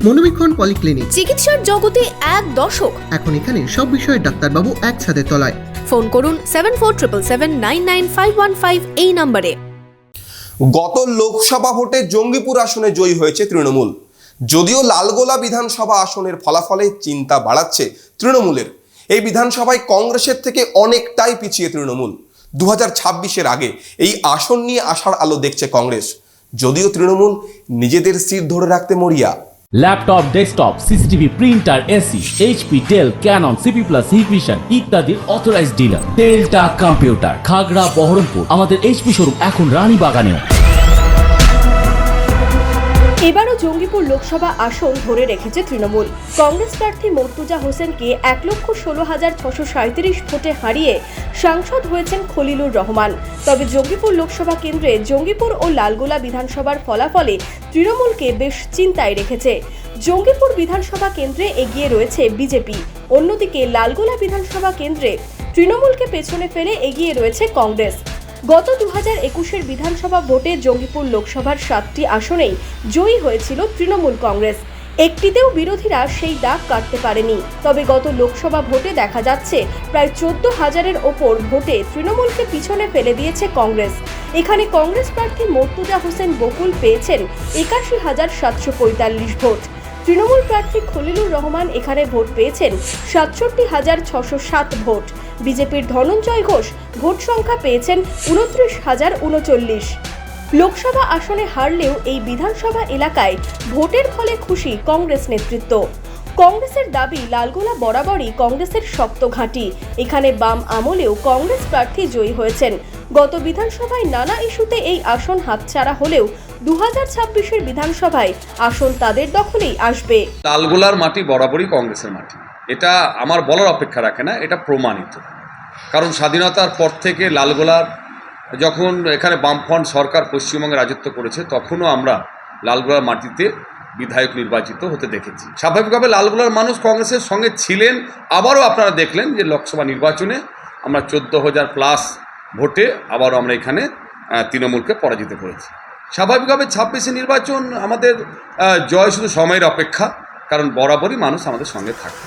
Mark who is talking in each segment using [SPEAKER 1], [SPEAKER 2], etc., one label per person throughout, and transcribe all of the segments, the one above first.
[SPEAKER 1] মনোবীক্ষণ polyclinic,
[SPEAKER 2] চিকিৎসার জগতে এক দশক।
[SPEAKER 1] এখন এখানে সব বিষয়ে ডাক্তারবাবু একসাথে তলায়।
[SPEAKER 2] ফোন করুন 7477999515 এই নম্বরে।
[SPEAKER 3] গত লোকসভা ভোটে জঙ্গিপুর আসনে জয়ী হয়েছে তৃণমূল। যদিও লালগোলা বিধানসভা আসনের ফলাফলে চিন্তা বাড়াচ্ছে তৃণমূলের। এই বিধানসভায় কংগ্রেসের থেকে অনেকটাই পিছিয়ে তৃণমূল। 2026-এর আগে এই আসন নিয়ে আশার আলো দেখছে কংগ্রেস, যদিও তৃণমূল নিজেদের স্থির ধরে রাখতে মরিয়া।
[SPEAKER 4] Laptop, desktop, CCTV, printer, AC, HP, Dell, Canon, CP Plus, Hikvision ইত্যাদির authorised dealer Telta computer, Khagra, Baharampur. আমাদের এইচপি শোরুম এখন রানীবাগানেও।
[SPEAKER 2] এবারও জঙ্গিপুর লোকসভা আসন ধরে রেখেছে তৃণমূল। কংগ্রেস প্রার্থী মর্তুজা হোসেনকে 1,16,637 ভোটে হারিয়ে সাংসদ হয়েছেন খলিলুর রহমান। তবে জঙ্গিপুর লোকসভা কেন্দ্রে জঙ্গিপুর ও লালগোলা বিধানসভার ফলাফলে তৃণমূলকে বেশ চিন্তায় রেখেছে। জঙ্গিপুর বিধানসভা কেন্দ্রে এগিয়ে রয়েছে বিজেপি, অন্যদিকে লালগোলা বিধানসভা কেন্দ্রে তৃণমূলকে পেছনে ফেলে এগিয়ে রয়েছে কংগ্রেস। গত 2021-এর বিধানসভা ভোটে জঙ্গিপুর লোকসভার 7টি আসনেই জয়ী হয়েছিল তৃণমূল কংগ্রেস। একটিতেও বিরোধীরা সেই দাগ কাটতে পারেনি। তবে গত লোকসভা ভোটে দেখা যাচ্ছে প্রায় 14,000-এর ওপর ভোটে তৃণমূলকে পিছনে ফেলে দিয়েছে কংগ্রেস। এখানে কংগ্রেস প্রার্থী মর্তুজা হোসেন বকুল পেয়েছেন 81,745 ভোট। তৃণমূল প্রার্থী খলিলুর রহমান এখানে ভোট পেয়েছেন 67,607 ভোট। বিজেপির ধনঞ্জয় ঘোষ ভোট সংখ্যা পেয়েছেন 29,039। লোকসভা আসনে হারলেও এই বিধানসভা এলাকায় ভোটের ফলে খুশি কংগ্রেস নেতৃত্ব। কংগ্রেসের দাবি, লালগোলা বরাবরই কংগ্রেসের শক্ত ঘাঁটি। এখানে বাম আমলেও কংগ্রেস প্রার্থী জয়ী হয়েছেন। গত বিধানসভায় নানা ইস্যুতে এই আসন হাতছাড়া হলেও 2026-এর বিধানসভায় আসন তাদের দখলেই আসবে।
[SPEAKER 5] লালগোলার মাটি বরাবরই কংগ্রেসের মাটি, এটা আমার বলার অপেক্ষা রাখে না, এটা প্রমাণিত। কারণ স্বাধীনতার পর থেকে লালগোলার যখন এখানে বামফ্রন্ট সরকার পশ্চিমবঙ্গে রাজত্ব করেছে, তখনও আমরা লালগোলার মাটিতে বিধায়ক নির্বাচিত হতে দেখেছি। স্বাভাবিকভাবে লালগোলার মানুষ কংগ্রেসের সঙ্গে ছিলেন। আবারও আপনারা দেখলেন যে লোকসভা নির্বাচনে আমরা 14,000+ ভোটে আবারও আমরা এখানে তৃণমূলকে পরাজিত করেছি। স্বাভাবিকভাবে 26-এ নির্বাচন আমাদের জয় শুধু সময়ের অপেক্ষা, কারণ বরাবরই মানুষ আমাদের সঙ্গে থাকে।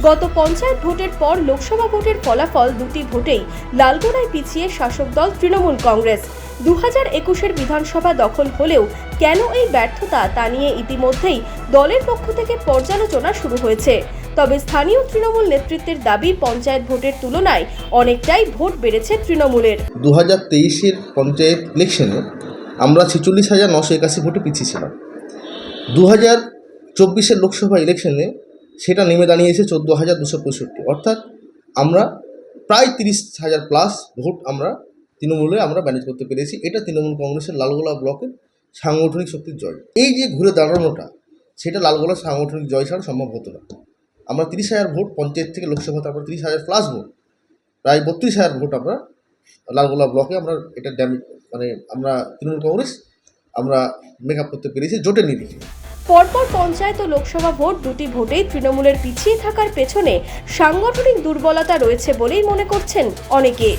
[SPEAKER 2] গত পঞ্চায়েত ভোটের পর লোকসভা ভোটের ফলাফল দুটি ভোটেই লালগোলায় পিছিয়ে শাসক দল তৃণমূল কংগ্রেস। 2021-এর বিধানসভা দখল হলেও কেন এই ব্যর্থতা তা নিয়ে ইতিমধ্যেই দলের পক্ষ থেকে পর্যালোচনা শুরু হয়েছে। তবে স্থানীয় তৃণমূল নেতৃত্বের দাবি, পঞ্চায়েত ভোটের তুলনায় অনেকটাই ভোট বেড়েছে তৃণমূলের।
[SPEAKER 6] 2023-এর পঞ্চায়েত ইলেকশনে আমরা 46,981 ভোটে পিছিয়ে ছিলাম। 2024-এর লোকসভা ইলেকশনে সেটা নেমে দাঁড়িয়েছে 14,265। অর্থাৎ আমরা প্রায় 30,000+ ভোট আমরা তৃণমূলে ম্যানেজ করতে পেরেছি। এটা তৃণমূল কংগ্রেসের লালগোলা ব্লকের সাংগঠনিক শক্তির জয়। এই যে ঘুরে দাঁড়ানোটা, সেটা লালগোলার সাংগঠনিক জয় ছাড়া সম্ভব হতো না। আমরা 30,000 ভোট পঞ্চায়েত থেকে লোকসভাতে, আমরা 30,000+ ভোট, প্রায় 32,000 ভোট আমরা লালগোলা ব্লকে আমরা এটা আমরা তৃণমূল কংগ্রেস আমরা মেকআপ করতে পেরেছি জোটের নিরিখে।
[SPEAKER 2] পরপর পঞ্চায়েত ও লোকসভা ভোট দুটি ভোটেই তৃণমূলের পিছিয়ে থাকার পেছনে সাংগঠনিক দুর্বলতা রয়েছে বলেই মনে করছেন অনেকে।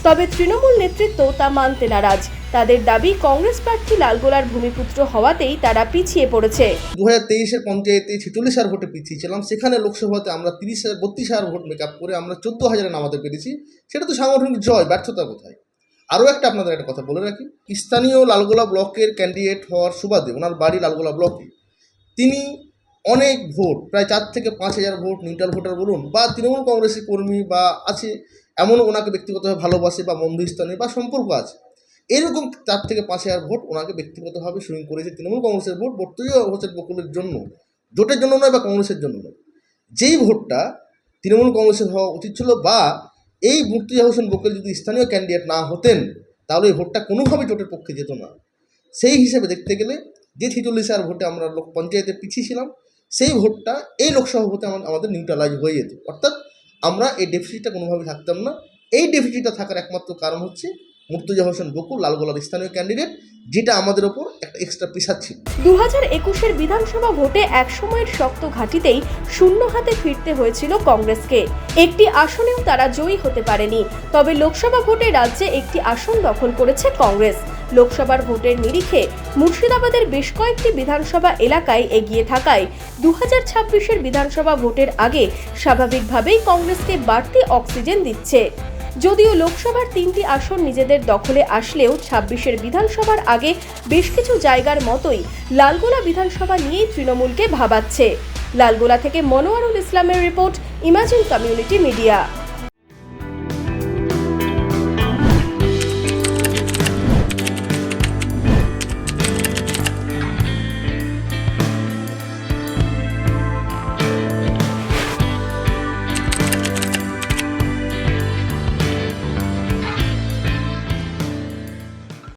[SPEAKER 2] তবে তৃণমূল নেতৃত্ব তা মানতে নারাজ। তাদের দাবি, কংগ্রেস প্রার্থী লালগোলার ভূমিপুত্র হওয়াতেই তারা পিছিয়ে পড়েছে।
[SPEAKER 6] 2023-এর পঞ্চায়েতে 46,000 ভোটে পিছিয়ে ছিলাম, সেখানে লোকসভাতে আমরা 32,000 ভোট মেকআপ করে আমরা 14,000-এ নামাতে পেরেছি। সেটা তো সাংগঠনিক জয়, ব্যর্থতা কোথায়? আরও আপনাদের একটা কথা বলে রাখি, স্থানীয় লালগোলা ব্লকের ক্যান্ডিডেট হওয়ার সুবাদে, ওনার বাড়ি লালগোলা ব্লকে, তিনি অনেক ভোট, প্রায় 4 থেকে 5,000 ভোট, নিউট্রাল ভোটার বলুন বা তৃণমূল কংগ্রেসের কর্মী বা আছে, এমনও ওনাকে ব্যক্তিগতভাবে ভালোবাসে বা বন্ধুস্থানে বা সম্পর্ক আছে, এরকম 4 থেকে 5,000 ভোট ওনাকে ব্যক্তিগতভাবে সুইং করেছে তৃণমূল কংগ্রেসের ভোট। মর্তুজা হোসেন বকুলের জন্য, জোটের জন্য নয় বা কংগ্রেসের জন্য নয়, যেই ভোটটা তৃণমূল কংগ্রেসের হওয়া উচিত ছিল, বা এই মর্তুজা হোসেন বকুল যদি স্থানীয় ক্যান্ডিডেট না হতেন তাহলে এই ভোটটা কোনোভাবেই জোটের পক্ষে যেত না। সেই হিসেবে দেখতে গেলে যে 46,000 ভোটে আমরা পঞ্চায়েতে পিছিয়ে ছিলাম, সেই ভোটটা এই লোকসভা ভোটে আমাদের নিউট্রালাইজ হয়ে যেত। অর্থাৎ আমরা এই ডেফিসিটটা কোনোভাবেই থাকতাম না। এই ডেফিসিটটা থাকার একমাত্র কারণ হচ্ছে মুর্তজা হোসেন বকুল লালগোলার স্থানীয় ক্যান্ডিডেট, যেটা আমাদের ওপর একটা এক্সট্রা প্রেশার ছিল।
[SPEAKER 2] 2021-এর বিধানসভা ভোটে একসময়ের শক্ত ঘাঁটিতেই শূন্য হাতে ফিরতে হয়েছিল কংগ্রেসকে। একটি আসনেও তারা জয়ী হতে পারেনি। তবে লোকসভা ভোটে রাজ্যে একটি আসন দখল করেছে কংগ্রেস। লোকসভার ভোটের নিরিখে মুর্শিদাবাদের বেশ কয়েকটি বিধানসভা এলাকায় এগিয়ে থাকায় 2026-এর বিধানসভা ভোটের আগে স্বাভাবিকভাবেই কংগ্রেসকে বাড়তি অক্সিজেন দিচ্ছে। যদিও লোকসভার 3টি আসন নিজেদের দখলে আসলেও 26-এর বিধানসভার আগে বেশ কিছু জায়গার মতোই লালগোলা বিধানসভা নিয়েই তৃণমূলকে ভাবাচ্ছে। লালগোলা থেকে মনোয়ারুল ইসলামের রিপোর্ট, ইমাজিন কমিউনিটি মিডিয়া।